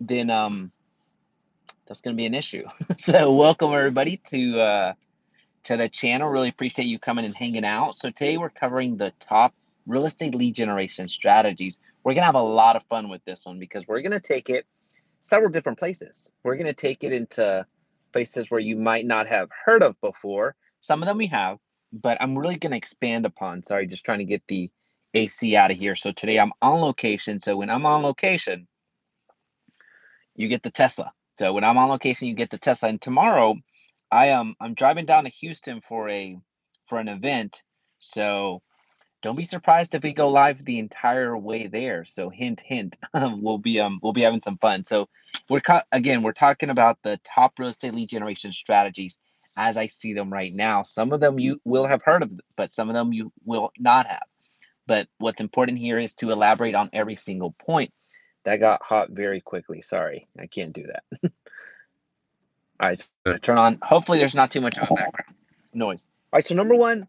then that's going to be an issue. So welcome everybody to the channel. Really appreciate you coming and hanging out. So today we're covering the top real estate lead generation strategies. We're going to have a lot of fun with this one because we're going to take it several different places. We're going to take it into places where you might not have heard of before. Some of them we have, but I'm really going to expand upon. Sorry, just trying to get the AC out of here. So today I'm on location. So when I'm on location, you get the Tesla. So when I'm on location, you get the Tesla. And tomorrow, I'm driving down to Houston for an event. So don't be surprised if we go live the entire way there. So hint, hint, we'll be having some fun. So we're talking about the top real estate lead generation strategies as I see them right now. Some of them you will have heard of, but some of them you will not have. But what's important here is to elaborate on every single point. That got hot very quickly. Sorry, I can't do that. All right, so I'm gonna turn on. Hopefully, there's not too much background noise. All right, so number one,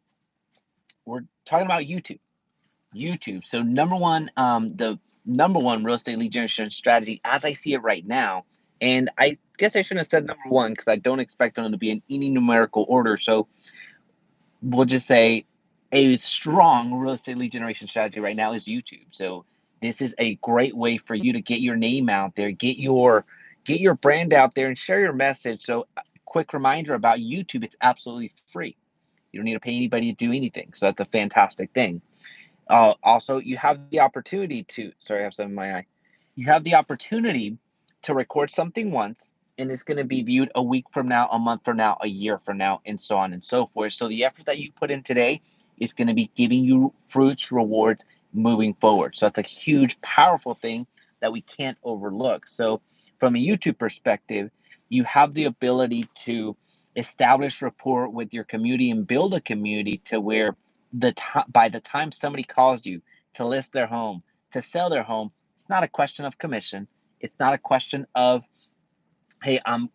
we're talking about YouTube. YouTube. So number one, the number one real estate lead generation strategy, as I see it right now, and I guess I shouldn't have said number one because I don't expect them to be in any numerical order. So we'll just say a strong real estate lead generation strategy right now is YouTube. So this is a great way for you to get your name out there, get your brand out there and share your message. So quick reminder about YouTube, it's absolutely free. You don't need to pay anybody to do anything. So that's a fantastic thing. Also, you have the opportunity to, sorry, I have some in my eye. You have the opportunity to record something once, and it's going to be viewed a week from now, a month from now, a year from now, and so on and so forth. So the effort that you put in today is going to be giving you fruits, rewards moving forward. So that's a huge, powerful thing that we can't overlook. So from a YouTube perspective, you have the ability to establish rapport with your community and build a community to where by the time somebody calls you to list their home, to sell their home, it's not a question of commission. It's not a question of, hey, I'm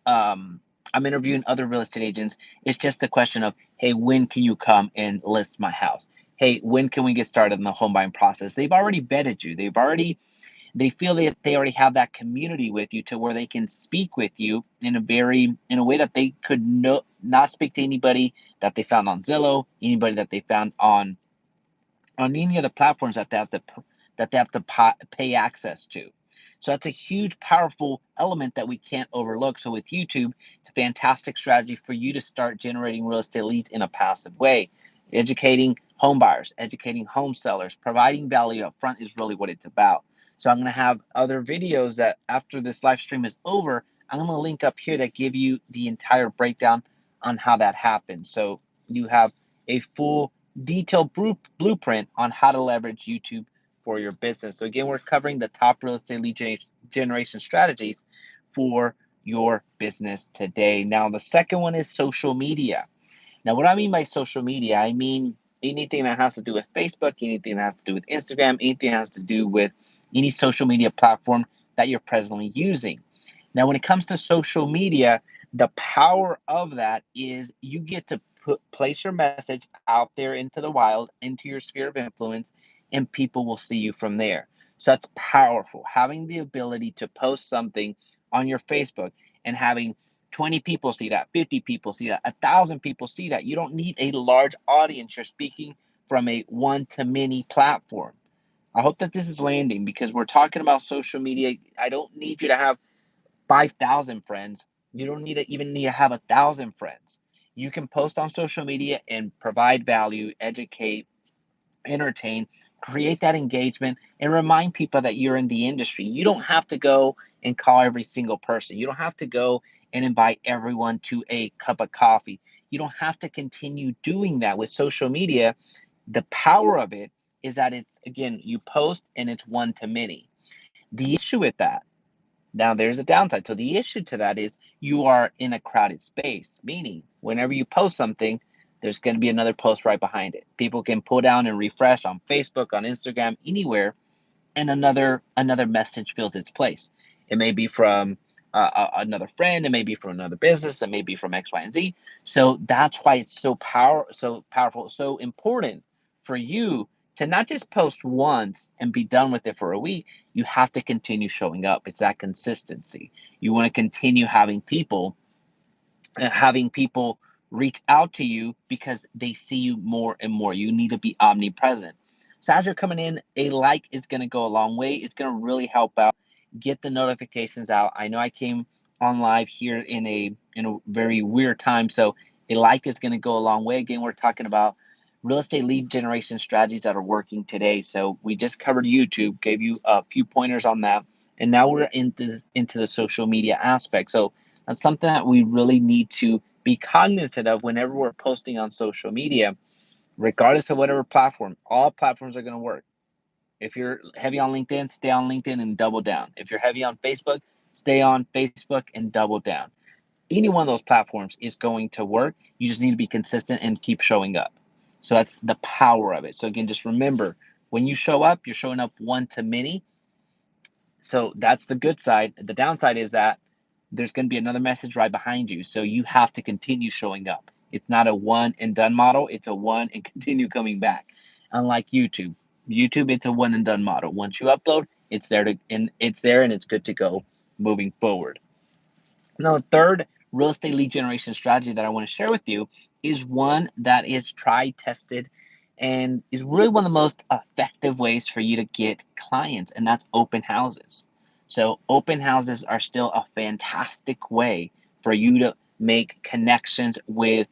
interviewing other real estate agents. It's just a question of, hey, when can you come and list my house? Hey, when can we get started in the home buying process? They've already vetted you. They feel that they already have that community with you to where they can speak with you in a way that they could not speak to anybody that they found on Zillow, anybody that they found on any of the platforms that they have to pay access to. So that's a huge, powerful element that we can't overlook. So with YouTube, it's a fantastic strategy for you to start generating real estate leads in a passive way. Educating home buyers, educating home sellers, providing value up front is really what it's about. So I'm going to have other videos that after this live stream is over, I'm going to link up here that give you the entire breakdown on how that happens. So you have a full detailed blueprint on how to leverage YouTube for your business. So again, we're covering the top real estate lead generation strategies for your business today. Now, the second one is social media. Now, what I mean by social media, I mean anything that has to do with Facebook, anything that has to do with Instagram, anything that has to do with any social media platform that you're presently using. Now, when it comes to social media, the power of that is you get to place your message out there into the wild, into your sphere of influence, and people will see you from there. So that's powerful. Having the ability to post something on your Facebook and having 20 people see that, 50 people see that, 1,000 people see that. You don't need a large audience. You're speaking from a one-to-many platform. I hope that this is landing because we're talking about social media. I don't need you to have 5,000 friends. You don't even need to have 1,000 friends. You can post on social media and provide value, educate, entertain, create that engagement, and remind people that you're in the industry. You don't have to go and call every single person. You don't have to go and invite everyone to a cup of coffee. You don't have to continue doing that with social media. The power of it is that it's, again, you post and it's one to many. The issue with that, now there's a downside. So the issue to that is you are in a crowded space, meaning whenever you post something, there's going to be another post right behind it. People can pull down and refresh on Facebook, on Instagram, anywhere, and another message fills its place. It may be from another friend, it may be from another business, it may be from X, Y, and Z. So that's why it's so powerful, so important for you to not just post once and be done with it for a week. You have to continue showing up. It's that consistency. You want to continue having people reach out to you because they see you more and more. You need to be omnipresent. So as you're coming in, a like is going to go a long way. It's going to really help out. Get the notifications out. I know I came on live here in a very weird time, so a like is going to go a long way. Again, we're talking about real estate lead generation strategies that are working today. So we just covered YouTube, gave you a few pointers on that, and now we're into the social media aspect. So that's something that we really need to be cognizant of whenever we're posting on social media, regardless of whatever platform. All platforms are going to work. If you're heavy on LinkedIn, stay on LinkedIn and double down. If you're heavy on Facebook, stay on Facebook and double down. Any one of those platforms is going to work. You just need to be consistent and keep showing up. So that's the power of it. So again, just remember, when you show up, you're showing up one to many. So that's the good side. The downside is that there's going to be another message right behind you. So you have to continue showing up. It's not a one and done model. It's a one and continue coming back. Unlike YouTube, it's a one and done model. Once you upload, it's there and it's good to go moving forward. Now, the third real estate lead generation strategy that I want to share with you is one that is tried, tested, and is really one of the most effective ways for you to get clients, and that's open houses. So, open houses are still a fantastic way for you to make connections with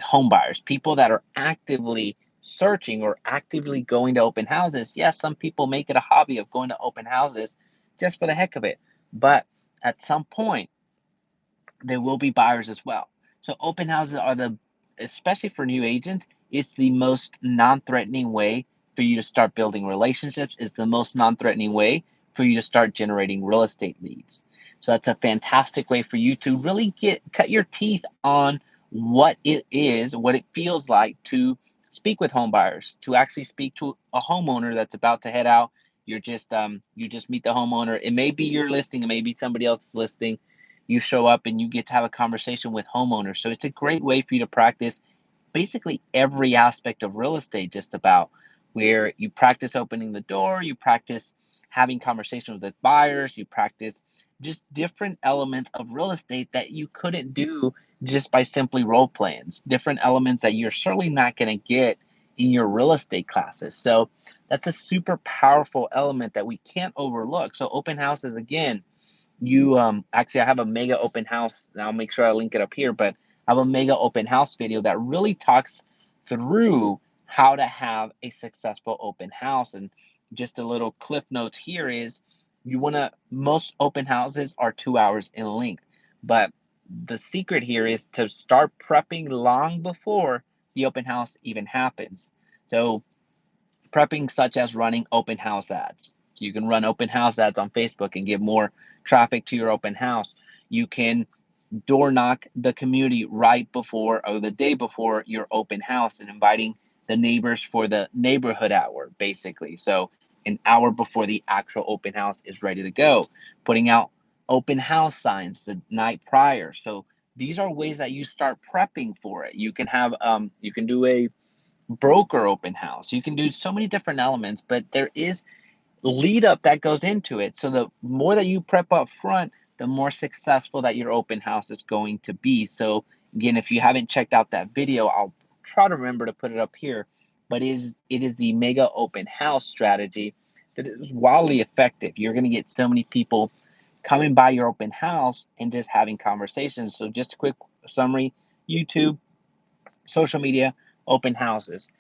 home buyers, people that are actively searching or actively going to open houses. Yes, some people make it a hobby of going to open houses just for the heck of it, but at some point there will be buyers as well. So open houses are especially for new agents, it's the most non-threatening way for you to start building relationships. It's the most non-threatening way for you to start generating real estate leads. So that's a fantastic way for you to really cut your teeth on what it is, what it feels like to speak with home buyers, to actually speak to a homeowner that's about to head out. You just meet the homeowner. It may be your listing, it may be somebody else's listing. You show up and you get to have a conversation with homeowners. So it's a great way for you to practice basically every aspect of real estate, just about, where you practice opening the door, you practice having conversations with buyers, you practice just different elements of real estate that you couldn't do just by simply role playing, different elements that you're certainly not going to get in your real estate classes. So that's a super powerful element that we can't overlook. So open houses, again, you actually, I have a mega open house, and I'll make sure I link it up here, but I have a mega open house video that really talks through how to have a successful open house. And just a little cliff notes here is, most open houses are 2 hours in length, but the secret here is to start prepping long before the open house even happens. So prepping, such as running open house ads. So you can run open house ads on Facebook and get more traffic to your open house. You can door knock the community right before or the day before your open house and inviting the neighbors for the neighborhood hour, basically. So an hour before the actual open house is ready to go. Putting out open house signs the night prior. So these are ways that you start prepping for it. You can do a broker open house. You can do so many different elements, but there is lead up that goes into it. So the more that you prep up front, the more successful that your open house is going to be. So again, if you haven't checked out that video, I'll try to remember to put it up here. But it is the mega open house strategy that is wildly effective. You're going to get so many people coming by your open house and just having conversations. So just a quick summary: YouTube, social media, open houses.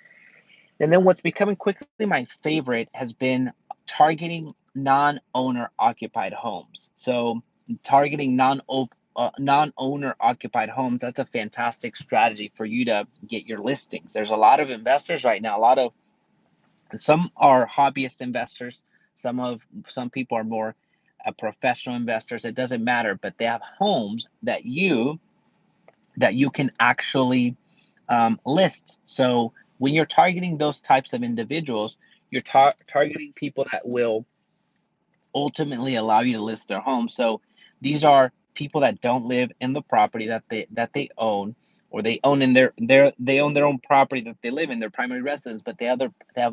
And then what's becoming quickly my favorite has been targeting non-owner occupied homes. So targeting non-owner occupied homes, that's a fantastic strategy for you to get your listings. There's a lot of investors right now. Some are hobbyist investors. Some people are more professional investors. It doesn't matter, but they have homes that you can actually list. So when you're targeting those types of individuals, you're targeting people that will ultimately allow you to list their home. So these are people that don't live in the property that they own, or they own they own their own property that they live in, their primary residence, but they have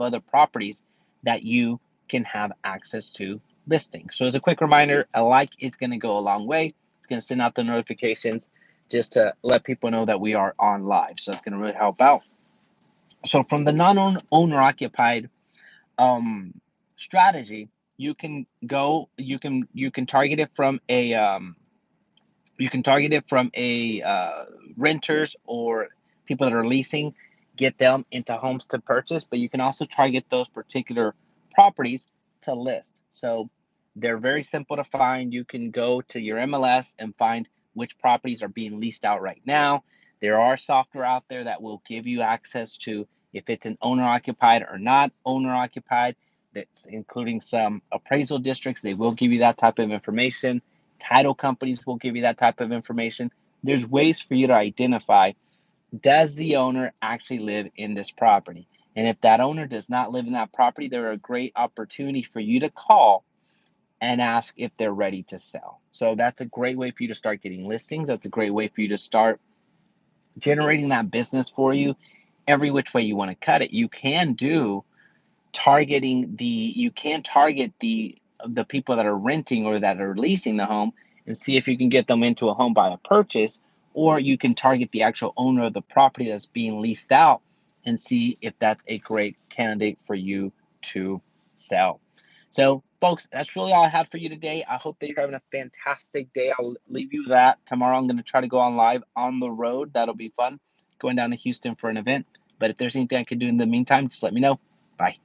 other properties that you can have access to listing. So as a quick reminder, a like is going to go a long way. It's going to send out the notifications just to let people know that we are on live. So it's going to really help out. So from the non-owner occupied strategy, you can target it from a renters or people that are leasing, get them into homes to purchase, but you can also target those particular properties to list. So they're very simple to find. You can go to your MLS and find which properties are being leased out right now. There are software out there that will give you access to if it's an owner occupied or not owner occupied. That's including some appraisal districts. They will give you that type of information. Title companies will give you that type of information. There's ways for you to identify, does the owner actually live in this property? And if that owner does not live in that property, they're a great opportunity for you to call and ask if they're ready to sell. So that's a great way for you to start getting listings. That's a great way for you to start generating that business for you every which way you want to cut it. You can target the people that are renting or that are leasing the home and see if you can get them into a home by a purchase, or you can target the actual owner of the property that's being leased out and see if that's a great candidate for you to sell. So folks, that's really all I had for you today. I hope that you're having a fantastic day. I'll leave you with that. Tomorrow I'm going to try to go on live on the road. That'll be fun, going down to Houston for an event. But if there's anything I can do in the meantime, just let me know. Bye.